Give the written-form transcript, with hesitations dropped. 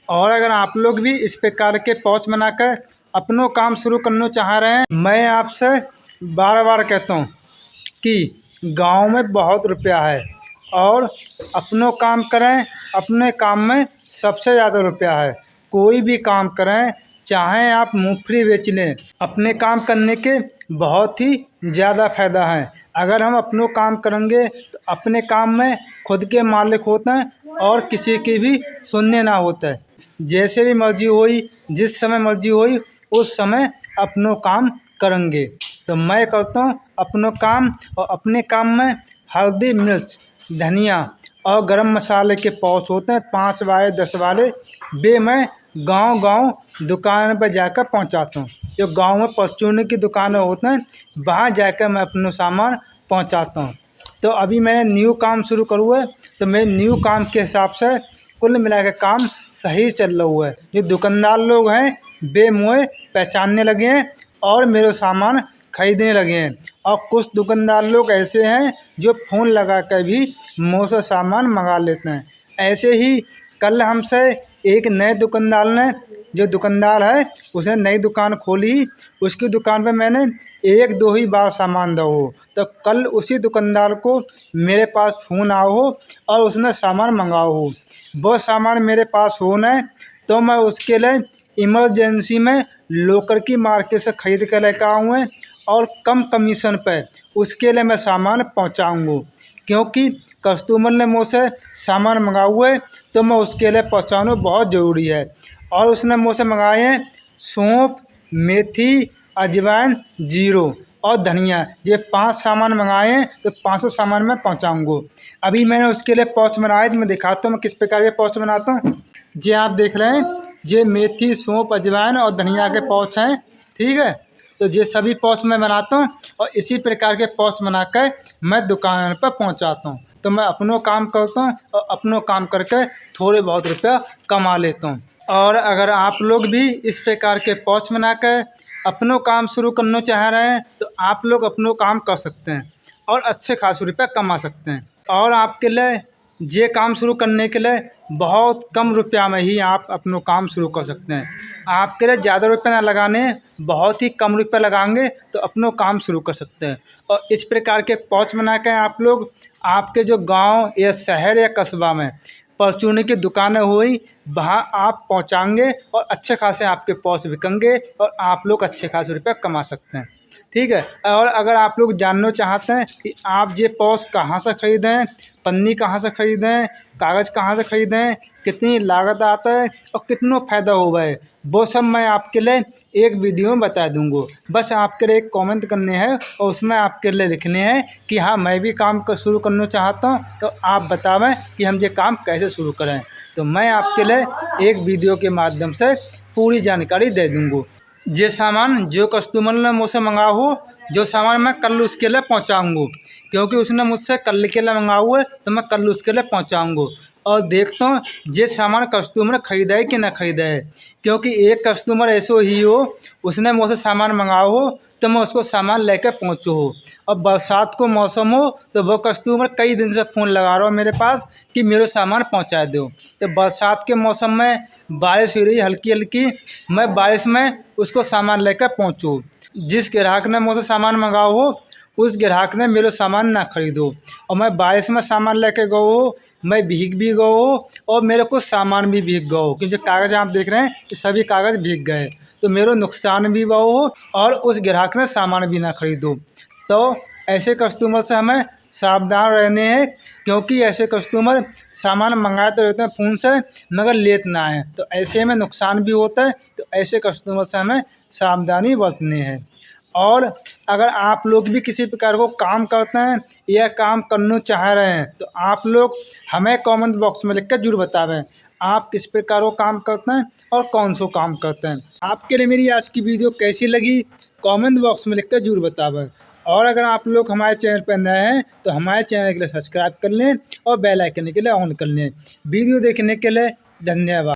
और अगर आप लोग भी इस प्रकार के पाउच बनाकर अपनों काम शुरू करना चाह रहे हैं, मैं आपसे बार बार कहता हूँ कि गांव में बहुत रुपया है और अपनों काम करें, अपने काम में सबसे ज़्यादा रुपया है। कोई भी काम करें, चाहे आप मूंगफली बेच लें, अपने काम करने के बहुत ही ज़्यादा फ़ायदा है। अगर हम अपनों काम करेंगे तो अपने काम में खुद के मालिक होते हैं और किसी की भी सुनने ना होता है। जैसे भी मर्जी हुई, जिस समय मर्जी हुई, उस समय अपनों काम करेंगे। तो मैं करता हूँ अपनों काम, और अपने काम में हल्दी, मिर्च, धनिया और गरम मसाले के पाउच होते हैं 5 वाले 10 वाले, वे मैं गांव-गांव दुकान पर जाकर पहुंचाता हूं। जो गांव में परचून की दुकानें होते हैं, वहां जाकर मैं अपना सामान पहुंचाता हूं। तो अभी मैंने न्यू काम शुरू करूँ है, तो मैं न्यू काम के हिसाब से कुल मिला के काम सही चल रहा हुआ है। जो दुकानदार लोग हैं वे मुझे पहचानने लगे हैं और मेरे सामान खरीदने लगे हैं। और कुछ दुकानदार लोग ऐसे हैं जो फ़ोन लगा कर भी मुझसे सामान मंगा लेते हैं। ऐसे ही कल हमसे एक नए दुकानदार ने, जो दुकानदार है उसने नई दुकान खोली, उसकी दुकान पे मैंने 1-2 ही बार सामान दो हो, तो कल उसी दुकानदार को मेरे पास फ़ोन आओ हो और उसने सामान मंगाओ हो। वो सामान मेरे पास हो न, तो मैं उसके लिए इमरजेंसी में लोकल की मार्केट से ख़रीद कर लेकर आऊँ और कम कमीशन पे उसके लिए मैं सामान पहुँचाऊँगा। क्योंकि कस्टमर ने मुझसे सामान मंगाया हुआ है तो मैं उसके लिए पहुँचाना बहुत ज़रूरी है। और उसने मुझसे मंगाए हैं सौंफ, मेथी, अजवाइन, जीरो और धनिया। ये 5 सामान मंगाए हैं, तो 500 सामान मैं पहुंचाऊंगा। अभी मैंने उसके लिए पाउच बनाए, तो मैं दिखाता हूँ मैं किस प्रकार के पाउच बनाता हूँ। ये आप देख रहे हैं, ये मेथी, सौंफ, अजवाइन और धनिया के पाउच हैं, ठीक है। तो ये सभी पाउच मैं बनाता हूँ और इसी प्रकार के पाउच बनाकर मैं दुकान पर पहुँचाता हूँ। तो मैं अपनों काम करता हूँ और अपनों काम करके थोड़े बहुत रुपया कमा लेता हूँ। और अगर आप लोग भी इस प्रकार के पाउच बनाकर अपनों काम शुरू करना चाह रहे हैं, तो आप लोग अपनों काम कर सकते हैं और अच्छे खासे रुपया कमा सकते हैं। और आपके लिए ये काम शुरू करने के लिए बहुत कम रुपया में ही आप अपनों काम शुरू कर सकते हैं। आपके लिए ज़्यादा रुपया ना लगाने, बहुत ही कम रुपया लगाएंगे तो अपनों काम शुरू कर सकते हैं। और इस प्रकार के पाउच बना के आप लोग आपके जो गांव या शहर या कस्बा में परचून की दुकानें हुई, वहाँ आप पहुँचाएंगे और अच्छे खासे आपके पाउच बिकेंगे और आप लोग अच्छे खासे रुपया कमा सकते हैं, ठीक है। और अगर आप लोग जानना चाहते हैं कि आप ये पाउच कहाँ से ख़रीदें, पन्नी कहाँ से ख़रीदें, कागज़ कहाँ से ख़रीदें, कितनी लागत आता है और कितना फ़ायदा होगा है, वो सब मैं आपके लिए एक वीडियो में बता दूंगा। बस आपके लिए एक कमेंट करने हैं और उसमें आपके लिए लिखने हैं कि हाँ मैं भी काम शुरू करना चाहता हूँ, तो आप बतावें कि हम ये काम कैसे शुरू करें। तो मैं आपके लिए एक वीडियो के माध्यम से पूरी जानकारी दे दूँगा। जे सामान जो कस्टमर ने मुझसे मंगाया हो, जो सामान मैं कल उसके लिए पहुंचाऊंगा, क्योंकि उसने मुझसे कल के लिए मंगाया हुआ है तो मैं कल उसके लिए पहुंचाऊंगा। और देखता हूँ ये सामान कस्टमर ख़रीदा है कि ना ख़रीदा है। क्योंकि एक कस्टमर ऐसो ही हो, उसने मुझसे सामान मंगाया हो तो मैं उसको सामान लेकर पहुँचू हो। और बरसात को मौसम हो तो वो कस्टमर कई दिन से फ़ोन लगा रहा हो मेरे पास कि मेरे सामान पहुँचा दो। तो बरसात के मौसम में बारिश हो रही हल्की हल्की, मैं बारिश में उसको सामान लेकर पहुँचूँ। जिस ग्राहक ने मुझसे सामान मंगाया हो उस ग्राहक ने मेरे सामान ना खरीदो, और मैं बारिश में सामान लेके गया हो, मैं भीग भी गया हो और मेरे को सामान भी भीग गया हो, क्योंकि कागज़ आप देख रहे हैं कि सभी कागज़ भीग गए, तो मेरा नुकसान भी हुआ हो और उस ग्राहक ने सामान भी ना खरीदो। तो ऐसे कस्टमर से हमें सावधान रहने हैं, क्योंकि ऐसे कस्टमर सामान मंगाते रहते हैं फ़ोन से मगर लेत ना है, तो ऐसे में नुकसान भी होता है। तो ऐसे कस्टमर से हमें सावधानी बरतनी है। और अगर आप लोग भी किसी प्रकार को काम करते हैं या काम करना चाह रहे हैं, तो आप लोग हमें कमेंट बॉक्स में लिख कर जरूर बतावें आप किस प्रकार को काम करते हैं और कौन सा काम करते हैं। आपके लिए मेरी आज की वीडियो कैसी लगी कमेंट बॉक्स में लिख कर जरूर बतावें। और अगर आप लोग हमारे चैनल पर नए हैं तो हमारे चैनल के लिए सब्सक्राइब कर लें और बेल आइकन के लिए ऑन कर लें। वीडियो देखने के लिए धन्यवाद।